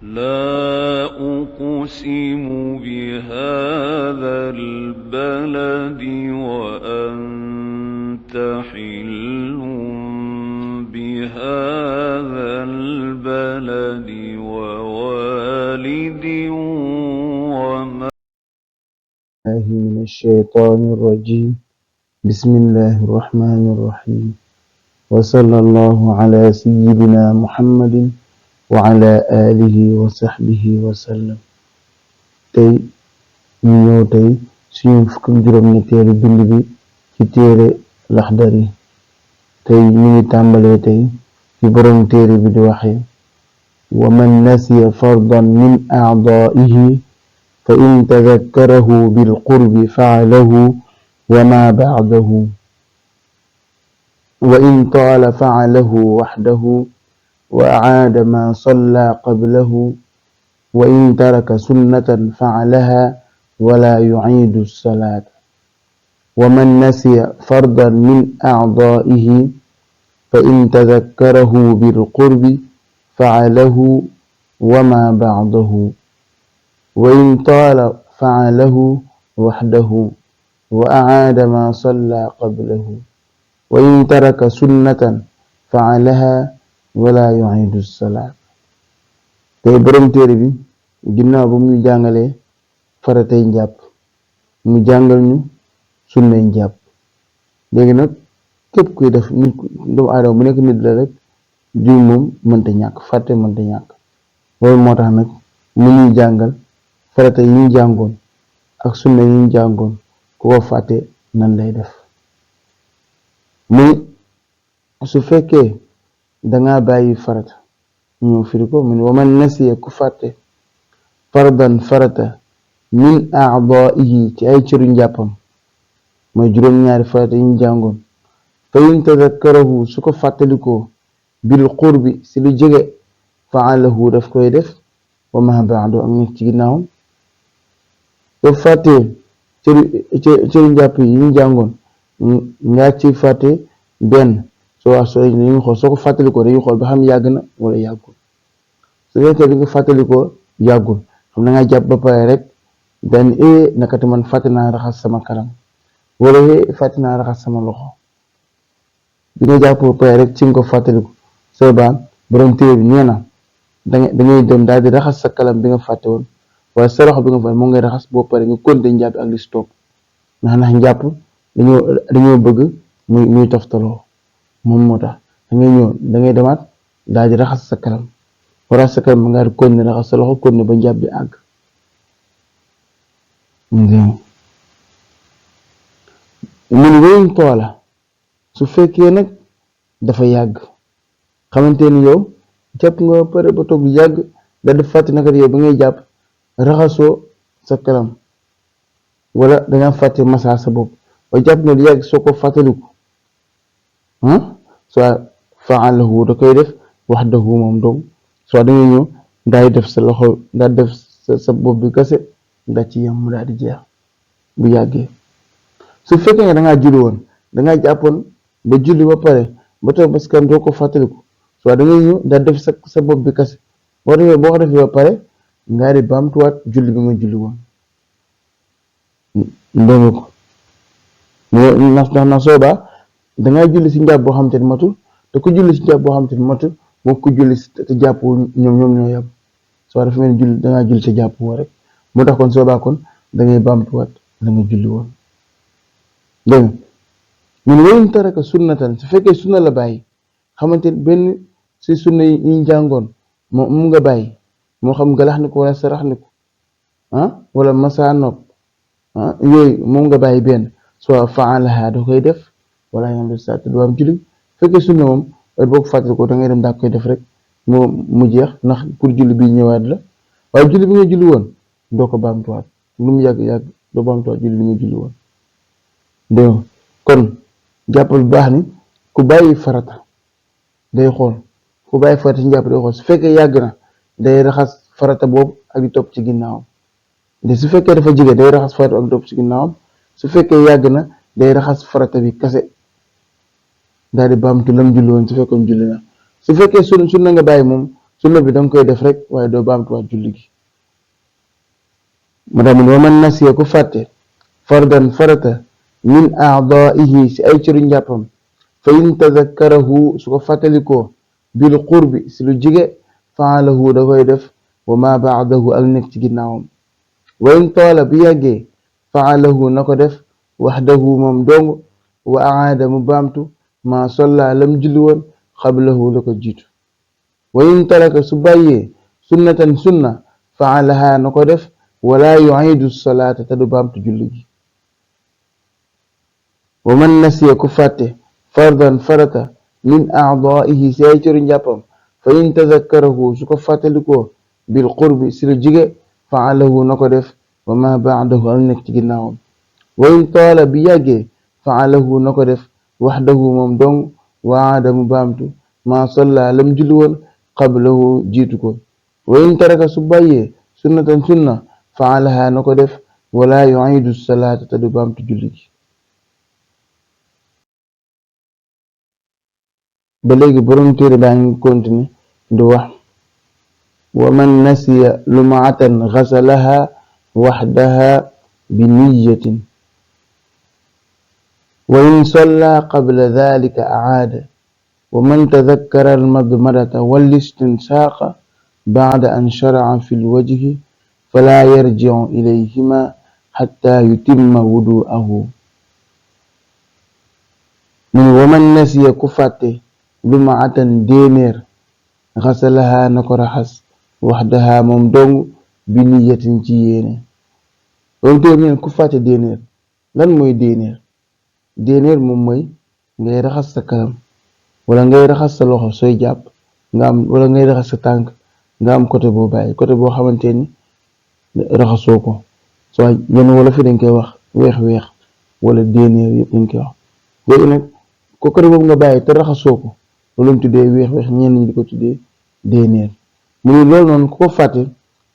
لا أقسم بهذا البلد وأنت حل بهذا البلد ووالد وما الله من الشيطان الرجيم. بسم الله الرحمن الرحيم، وصلى الله على سيدنا محمد وعلى آله وصحبه وسلم. tey ñu ñëw tey suñu fukk ak juróom-ñetteelu bind bi ci téere Laxdari. tey ñu ngi tàmbalee tey fi boroom téere bi di waxe wa man nasiya fardan min a'daa'ihi fa in tadakkarahu bil qurbi fa'alahu wa ma ba'dahu wa in taala fa'alahu wahdahu wa a'aada ma salla qablahu wa in taraka sunnatan fa'alaha wa la yu'iidu as-salaata wa man nasiya fardan min a'daa'ihi fa in tadakkarahu bil qurbi fa'alahu wa ma ba'dahu wa in taala fa'alahu wahdahu wa a'aada ma salla qablahu wa in taraka sunnatan fa'alaha wala yu'iidu salaat. tey borom téere bi ginnaaw ba muy jàngalee faratay njàpp mu jàngal ñu sunnay njàpp. léegi nag képp kuy def nit doomu aadama bu nekk nit la rek juum moom mënta ñàkk, fàtte mënta ñàkk. loolu moo tax nag mu ñuy jàngal farata yi ñu jàngoon ak sunna yi ñu jàngoon ku ko fàtte nan lay def. muy su fekkee danga bàyyi farata ñu firi ko mu ne wa man nasiya ku fàtte fardan farata min a'daa'ihi ci ay cëru njàppam mooy juróom-ñaari farata yi ñu jàngoon fa in tadakkarahu su ko fàttalikoo bil qurbi si lu jege fa'alahu daf koy def wa ma ba'du ak nekk ci ginnaawam. soo fàttee cëru njàpp yi ñu jàngoon nga ci fàtte benn soo dañuy xool soo ko fàttalikoo dañuy xool ba xam yàgg na wala yàggul. su fekkee bi nga fàttalikoo yàggul xam na nga jàpp ba pare rek benn nakati man fàtte naa raxas sama kanam wala fàtte naa raxas sama loxo. bi nga jàpp ba pare rek ci nga ko fàttaliku soo baan borom téere bi nee na dangay dem daal di raxas sa kanam bi nga fàtte woon waaye sa loxo bi nga fàtte moom ngay raxas boo pare nga continuer njàpp ak li si topp ndax njàpp dañoo bëgg muy toftaloo. moom moo tax dangay demaat daal di raxas sa kanam wala sa kanam ba nga di continuer raxas sa loxo continuer ba njàpp bi àgg. mun wéyum toola su fekkee nag dafa yàgg xamante ni yow jàpp nga pare ba toog yàgg da def fàtte naka yow ba ngay jàpp raxasoo sa kanam wala danga fàtte massa sa bopp ba jàpp nga yàgg soo ko fàttaliku soit fa'alahu da koy def wahdahu moom dong soit dangay ñëw daay def sa loxo daa def sa bopp bi kase nga ci yam mu daal di jeex bu yàggee. su fekkee nga dangaa julli woon dangaa jàppoon ba julli ba pare ba toog parce que doo ko fàttaliku soit dangay ñëw daa def sa bopp bi kase boo ko defee ba pare nga di baamtuwaat julli bi nga julli woon ndongo ko ndax soobaa dangay julli si njàpp boo xam te ne matul te ku julli si njàpp boo xam te ne matul moo ko julli te jàpp ñoom ñoo yam soo dafa mel ni julli dangaa julli sa jàpp woo rek moo tax kon soobaa kon dangay baamtuwaat la nga julli woon. dégg nga ñun wayun taraka sunnatan su fekkee sunna la bàyyi xamante ne benn si sunna yi ñu jàngoon moom nga bàyyi moo xam galax ni ko wala sarax ni ko wala masa nopp yooyu moom nga bàyyi benn soit fa'alaha da koy def wala yam sa du am julli. fekkee sunna moom boo ko fàttali ko da ngay dem daa koy def rek mu jeex ndax pour julli bi ñëwaat la waaye julli bi nga julli woon doo ko baamtuwaat lu mu yàgg doo baamtuwaat julli bi nga julli woon. dégg kon jàppal bu baax ni ku bàyyi farata day xool ku bàyyi farata ci njàpp day xool su fekkee yàgg na day raxas farata boobu ak di topp ci ginnaawam de su fekkee dafa jege day raxas farata ak di topp ci ginnaawam su fekkee yàgg na day raxas farata bi kase daal di baamtu lam julli woon su fekkoon julli na su fekkee sunna nga bàyyi moom sunna bi danga koy def rek waaye doo baamtuwaat julli gi ma tamit wa man nasiya ku fàtte fardan farata min a'daa'ihi si ay cëru njàppam fa in tazakkarahu su ko fàttalikoo bil qurbi si lu jige fa'alahu da koy def wa ma ba'dahu ak nekk ci ginnaawam wa in toola bu yàggee fa'alahu na ko def waxdahu moom dong wa aada mu baamtu ma solla lam julli woon xablahu la ko jiitu wa in taraka su bàyyee sunnatan sunna fa'alaha na ko def wala yu'iidu salaata te du baamtu julli gi wa man nasiya ku fàtte fardan farata min a'daa'ihi si ay cëru njàppam fa in tazakkarahu su ko fàttalikoo bil qurbi si lu jige fa'alahu na ko def wa ma ba'dahu ak nekk ci ginnaawam wa in toola bi yàggee fa'alahu na ko def waxdahu moom dong wa aada mu baamtu ma solla lam julli woon qablahu jiitu ko wa in taraka su bàyyee sunnatan sunna fa'alaha na ko def wala yu'iidu salaata te du baamtu julli gi ba léegi borom téere baa ngi continue di wax wa man nasiya lum'atan ghasalaha waxdaha bi niyyatin wa in salla qabla dhalika a'aada wa man tadhakkara al-madmadata wal-istinshaqa ba'da an shara'a fi al-wajhi fala yarji'u ilayhima hatta yutimma wudu'ahu wa man nasiya ku fàtte lum'atan déenéer ghasalaha na ko raxas waxdaha moom dong bi niyyatin ci yéene loolu téer neen ku fàtte déenéer lan mooy déenéer moom mooy ngay raxas sa kanam wala ngay raxas sa loxo sooy jàpp nga am wala ngay raxas sa tànk nga am côté boo bàyyi côté boo xamante ni raxasoo ko soo yenn wala fi dañ koy wax weex wala déenéer yëpp dañ koy wax léegi nag ko côté boobu nga bàyyi te raxasoo ko loolu lañ tuddee weex ñenn ñi di ko tuddee déenéer mu ne loolu noonu ku ko fàtte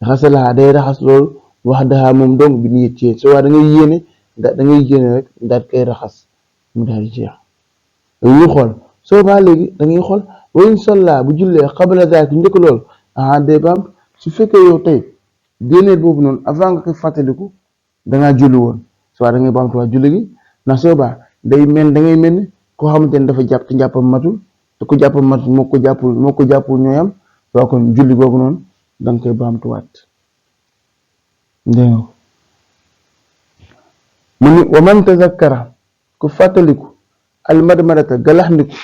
xasalaha day raxas loolu wax daxaa moom dong bi niyet ci so waa da ngay yéene rek daal koy raxas mu daal di jeex ñu xool soo baa léegi da ngay xool wayn solla bu jullee xabala daal njëkk loolu day baam su fekkee yow tey déenéer boobu noonu avant nga koy fàttaliku dangaa julli woon so waa da ngay baamtuwaa julli gi ndax soo baa da ngay mel ni koo xamante ne dafa jàpp te njàppam matul te ku jàppam matul moo ko jàppul ñooyam soo kon julli googu noonu danga koy baamtuwaat dégg nga mu ni wa man tazakkara ku fàttaliku almadmadata galaxndiku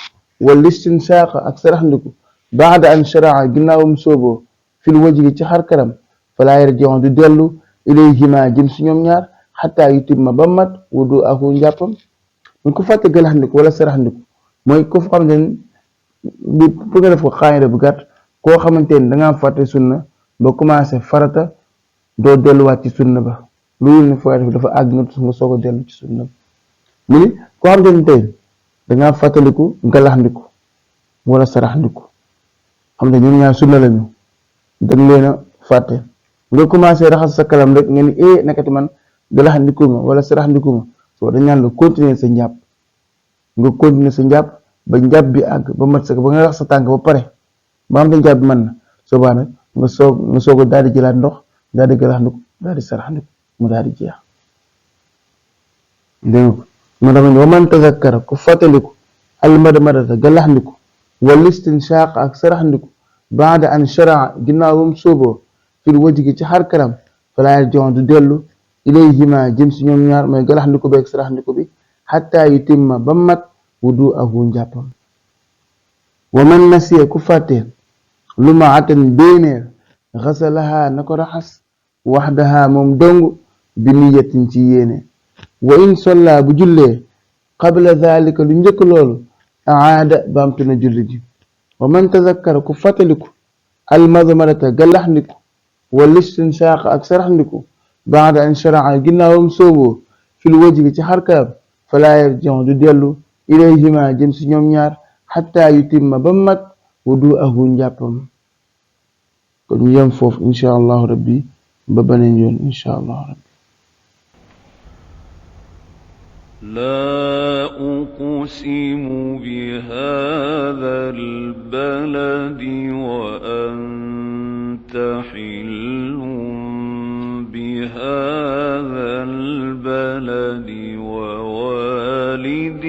wal istinsaaqa ak saraxndiku baada an shara'a ginnaawam sooboo fil wajhi ci xar kanam falaa yarji'u du dellu ilayhima jëm si ñoom ñaar xataa yutimma ba mat wudu'ahu njàppam mun ku fàtte galaxndiku wala saraxndiku mooy ko xamante ne bi pour nga def ko xaayida bu gàtt koo xamante ni dangaa fàtte sunna ba commencé farata doo delluwaat ci sunna ba loolu ne foo def dafa àgg nga soog a dellu ci sunna ba mu ni koo xamante ni tey dangaa fàttaliku galaxndiku wala saraxndiku xam ne ñoom ñaar sunna lañu dañ leen a fàtte nga commencé raxas sa kalam rek nga ni nekkati man galaxndiku ma wala saraxndiku ma soo dañ naan la continuer sa njàpp nga continuer sa njàpp ba njàpp bi àgg ba mat sa ba nga rax sa tànk ba pare ba xam te njàpp bi mën na soo baa nag nga soog a daal di jëlaat ndox daal di galaxndiku daal di saraxndiku mu daal di jeex dégg nga ma dama wa man tazakkara ku fàttaliku almadmadata galaxndiku wal istinshaq ak saraxndiku baada an shara'a ginnaawam sooboo fil wajhi ci xar kanam falaa yarji'u du dellu ilayhima jëm si ñoom ñaar mooy galaxndiku beeg saraxndiku bi xataa yutimma ba mat wudu'ahu njàppam wa man nasiya ku fàtte lum'atan déenéer xasalaha na ko raxas waxdaha moom dong bi niyatin ci yéene wa in solla bu jullee qabla dhalika lu njëkk loolu aada baamtu na julli ji wa man tazakkara ku fàttaliku almadmadata galaxndiku wal istinshaaq ak saraxndiku baada an shara'a ginnaawam sooboo fil wajhi ci xarkanam falaa yarji'u du dellu ilayhima jëm si ñoom ñaar xataa yutimma ba mat wudu'ahu njàppam kon ñu yem foofu insha allahu rabbi ba beneen yoon insha allahu rabbi لا أقسم بهذا البلد وأنت حل بهذا البلد ووالد